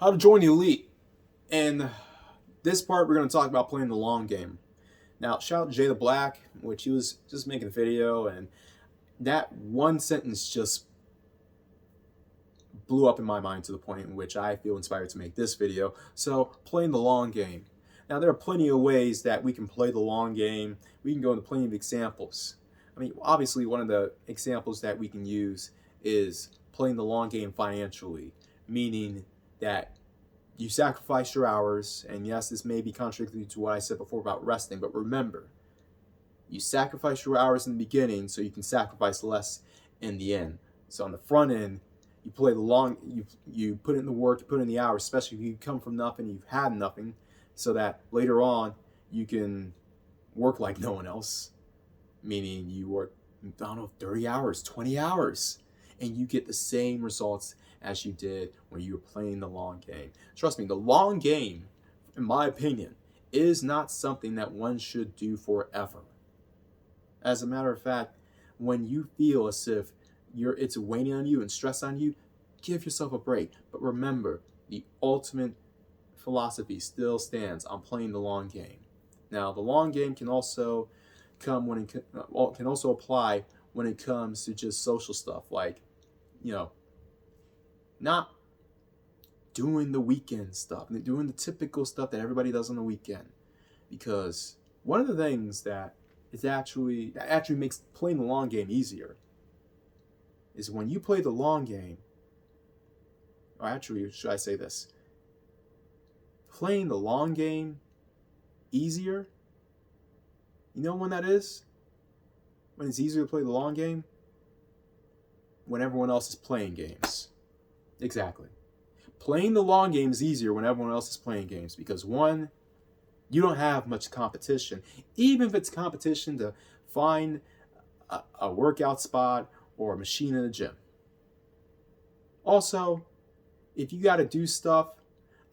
How to join the elite. And this part, we're going to talk about playing the long game. Now, shout out to Jay the Black, which he was just making a video, and that one sentence just blew up in my mind to the point in which I feel inspired to make this video. So, playing the long game. Now, there are plenty of ways that we can play the long game. We can go into plenty of examples. I mean, obviously, one of the examples that we can use is playing the long game financially, meaning that you sacrifice your hours, and yes, this may be contradictory to what I said before about resting, but remember, you sacrifice your hours in the beginning so you can sacrifice less in the end. So on the front end, you play the long, you put in the work, you put in the hours, especially if you come from nothing, you've had nothing, so that later on you can work like no one else, meaning you work, I don't know, 30 hours, 20 hours, and you get the same results as you did when you were playing the long game. Trust me, the long game, in my opinion, is not something that one should do forever. As a matter of fact, when you feel as if it's weighing on you and stress on you, give yourself a break. But remember, the ultimate philosophy still stands on playing the long game. Now, the long game can also come when it can also apply when it comes to just social stuff, like, not doing the weekend stuff, doing the typical stuff that everybody does on the weekend. Because one of the things that actually makes playing the long game easier is when you play the long game, or actually, should I say this? Playing the long game easier, you know when that is? When it's easier to play the long game? When everyone else is playing games. Exactly. Playing the long game is easier when everyone else is playing games because, one, you don't have much competition. Even if it's competition to find a workout spot or a machine in the gym. Also, if you got to do stuff,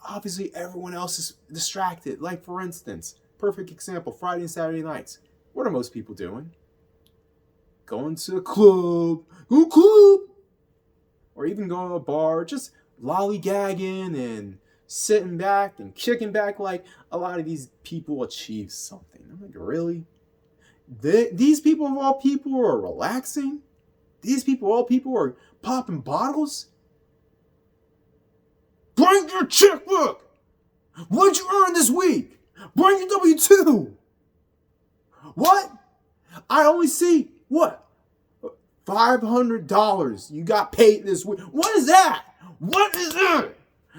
obviously everyone else is distracted. Like, for instance, perfect example, Friday and Saturday nights. What are most people doing? Going to a club. Or even going to a bar, just lollygagging and sitting back and kicking back like a lot of these people achieve something. I'm like, really? These people of all people are relaxing? These people of all people are popping bottles? Bring your checkbook! What'd you earn this week? Bring your W-2! What? I only see, what? $500 you got paid this week. What is that? What is that?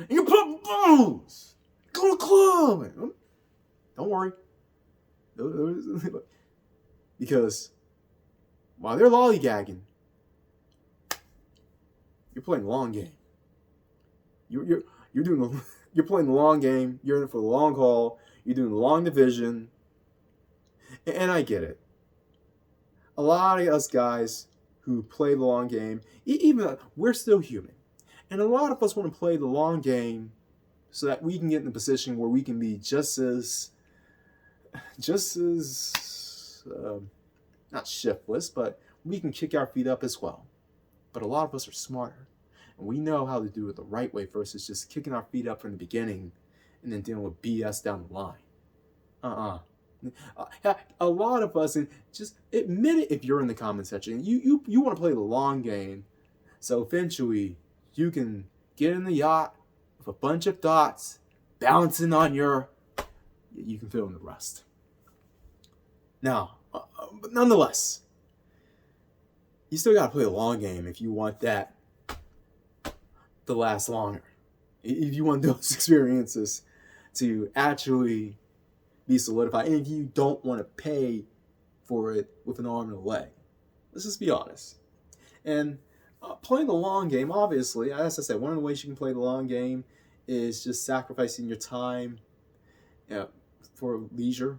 You put bones. Go to the club. Don't worry. Because while they're lollygagging, you're playing the long game. You're playing the long game. You're in it for the long haul. You're doing the long division. And I get it. A lot of us guys who play the long game, even we're still human. And a lot of us want to play the long game so that we can get in a position where we can be just as not shiftless, but we can kick our feet up as well. But a lot of us are smarter. And we know how to do it the right way versus just kicking our feet up from the beginning and then dealing with BS down the line. A lot of us, and just admit it if you're in the comment section, you want to play the long game, so eventually you can get in the yacht with a bunch of dots bouncing on you can fill in the rest. Now, but nonetheless, you still got to play the long game if you want that to last longer. If you want those experiences to actually be solidified, and if you don't want to pay for it with an arm and a leg. Let's just be honest. And playing the long game, obviously, as I said, one of the ways you can play the long game is just sacrificing your time for leisure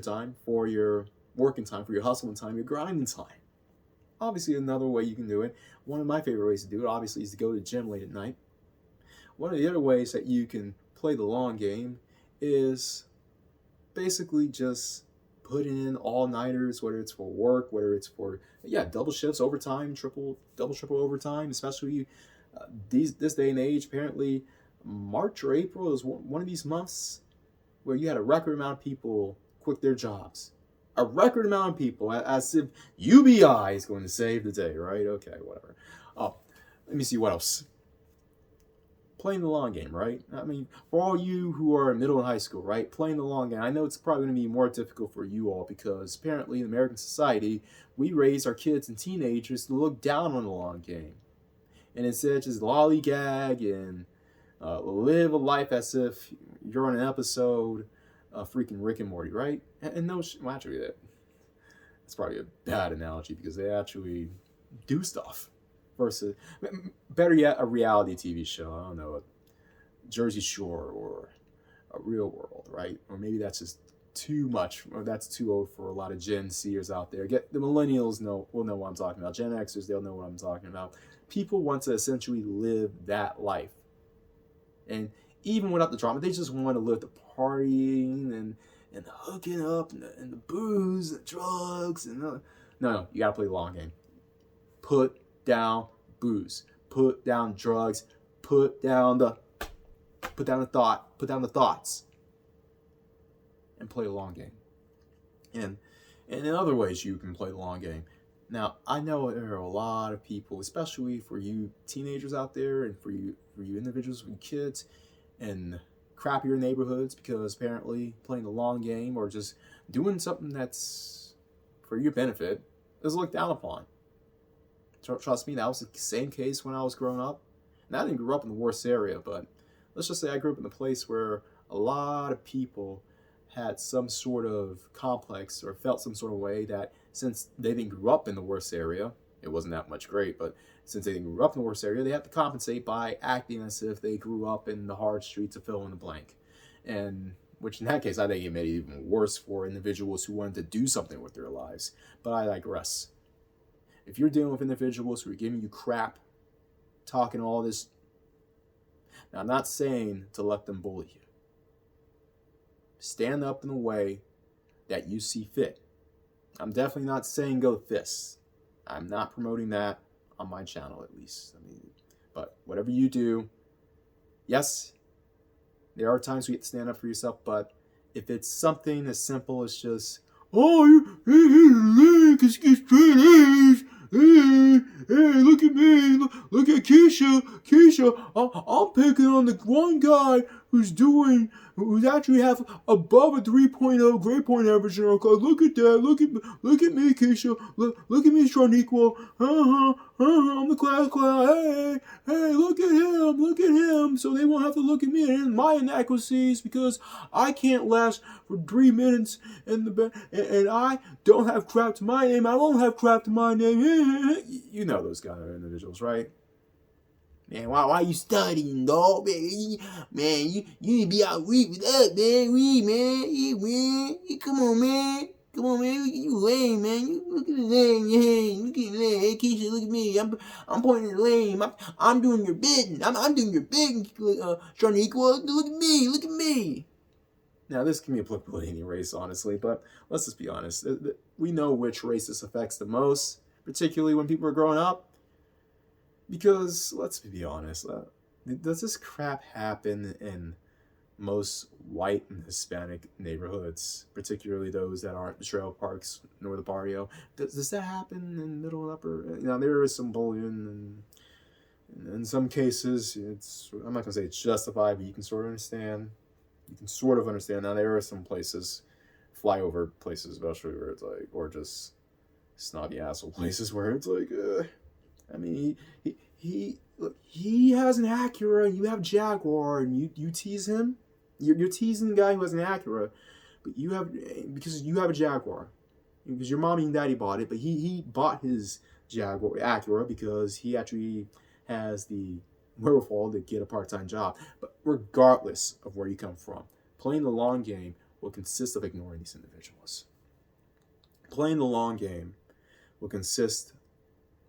time, for your working time, for your hustling time, your grinding time. Obviously, another way you can do it, one of my favorite ways to do it, obviously, is to go to the gym late at night. One of the other ways that you can play the long game is basically just put in all-nighters, whether it's for work, whether it's for double shifts, overtime, double triple overtime, especially this day and age. Apparently March or April. It was one of these months where you had a record amount of people quit their jobs. A record amount of people, as if UBI is going to save the day, right? Okay, whatever. Oh, let me see what else. Playing the long game, right? I mean, for all you who are in middle and high school, right? Playing the long game. I know it's probably going to be more difficult for you all because apparently in American society, we raise our kids and teenagers to look down on the long game. And instead just lollygag and live a life as if you're on an episode of freaking Rick and Morty, right? And no, well, actually, that's probably a bad analogy because they actually do stuff. Versus, better yet, a reality TV show. I don't know, a Jersey Shore or a Real World, right? Or maybe that's just too much. Or that's too old for a lot of Gen Zers out there. Get the millennials will know what I'm talking about. Gen Xers, they'll know what I'm talking about. People want to essentially live that life, and even without the drama, they just want to live the partying and the hooking up and the booze, the drugs, and no, you gotta play the long game. Put down booze, put down drugs, put down the thoughts, and play the long game. And in other ways, you can play the long game. Now, I know there are a lot of people, especially for you teenagers out there, and for you individuals with kids in crappier neighborhoods, because apparently playing the long game or just doing something that's for your benefit is looked down upon. Trust me, that was the same case when I was growing up. And I didn't grow up in the worst area, but let's just say I grew up in a place where a lot of people had some sort of complex or felt some sort of way that since they didn't grow up in the worst area, it wasn't that much great, but since they didn't grow up in the worst area, they have to compensate by acting as if they grew up in the hard streets of fill in the blank. And which in that case, I think it made it even worse for individuals who wanted to do something with their lives. But I digress. If you're dealing with individuals who are giving you crap, talking all this, now I'm not saying to let them bully you. Stand up in a way that you see fit. I'm definitely not saying go fists. I'm not promoting that on my channel, at least. But whatever you do, yes, there are times we get to stand up for yourself, but if it's something as simple as just, oh, you can get straight A's. Hey, look at me. Look at Keisha. I'm picking on the one guy who's actually have above a 3.0 grade point average in our class. Look at that. Look at me, Keisha. Look at me, Shaniqua. I'm the class clown. Hey, look at him. So they won't have to look at me and my inadequacies because I can't last for 3 minutes and I don't have crap to my name. I won't have crap to my name. You know those kind of individuals, right? Man, why you studying, dog? Man, you need to be out with us, man. Come on, man. You lame, man. You look at the lame, Hey, Keisha, look at me. I'm pointing at the lame. I'm doing your bidding. I'm doing your bidding, Shaniqua. Look at me. Now, this can be applicable to any race, honestly, but let's just be honest. We know which race this affects the most, particularly when people are growing up. Because, let's be honest, does this crap happen in most white and Hispanic neighborhoods, particularly those that aren't the trail parks nor the barrio? Does that happen in middle and upper? There is some bullying, and in some cases, I'm not going to say it's justified, but you can sort of understand. Now, there are some places, flyover places especially, where it's like, or just snobby asshole places where it's like, he has an Acura and you have a Jaguar and you tease him. You're teasing the guy who has an Acura, but because you have a Jaguar, because your mommy and daddy bought it, but he bought his Acura because he actually has the wherewithal to get a part-time job. But regardless of where you come from, playing the long game will consist of ignoring these individuals. Playing the long game will consist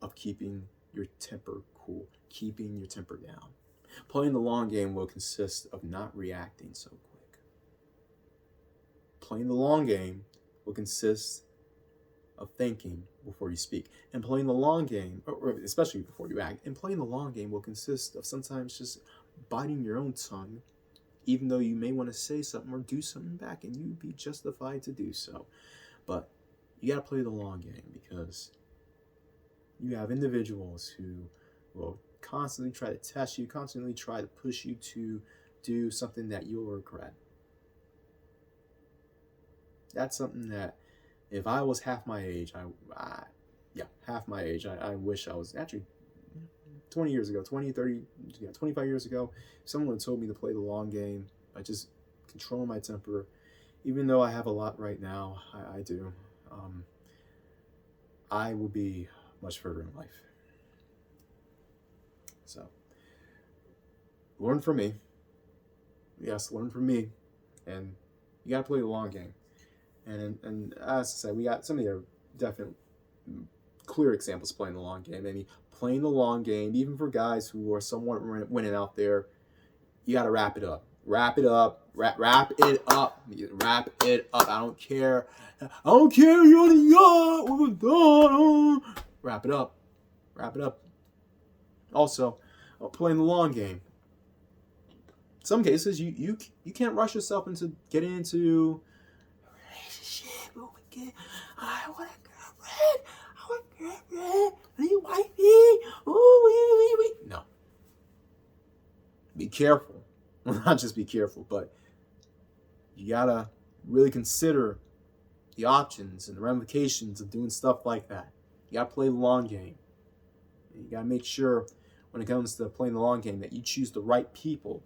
of keeping your temper cool, keeping your temper down. Playing the long game will consist of not reacting so quick. Playing the long game will consist of thinking before you speak. And playing the long game, or especially before you act, and playing the long game will consist of sometimes just biting your own tongue, even though you may want to say something or do something back, and you'd be justified to do so. But you got to play the long game, because you have individuals who will constantly try to test you, constantly try to push you to do something that you'll regret. That's something that, if I was half my age, half my age, I wish I was actually 20 years ago, 20, 30, 25 years ago, if someone told me to play the long game by just controlling my temper, even though I have a lot right now, I do, I will be much further in life. So, learn from me. Yes, learn from me. And you got to play the long game. And as I said, we got some of the definite clear examples playing the long game. I mean, playing the long game, even for guys who are somewhat winning out there, you got to wrap it up. Wrap it up. Wrap it up. Wrap it up. I don't care. I don't care. You're the young. Wrap it up. Wrap it up. Also, playing the long game. In some cases, you can't rush yourself into getting into a relationship. Oh my God, I want a girlfriend. I want a girlfriend. Will you wife me? Oh, wait. No. Be careful. Well, not just be careful, but you gotta really consider the options and the ramifications of doing stuff like that. You gotta play the long game. You gotta make sure, when it comes to playing the long game, that you choose the right people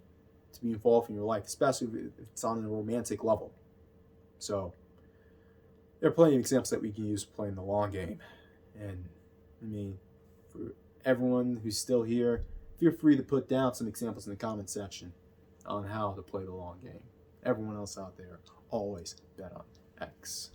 to be involved in your life, especially if it's on a romantic level. So, there are plenty of examples that we can use playing the long game. And, I mean, for everyone who's still here, feel free to put down some examples in the comment section on how to play the long game. Everyone else out there, always bet on X.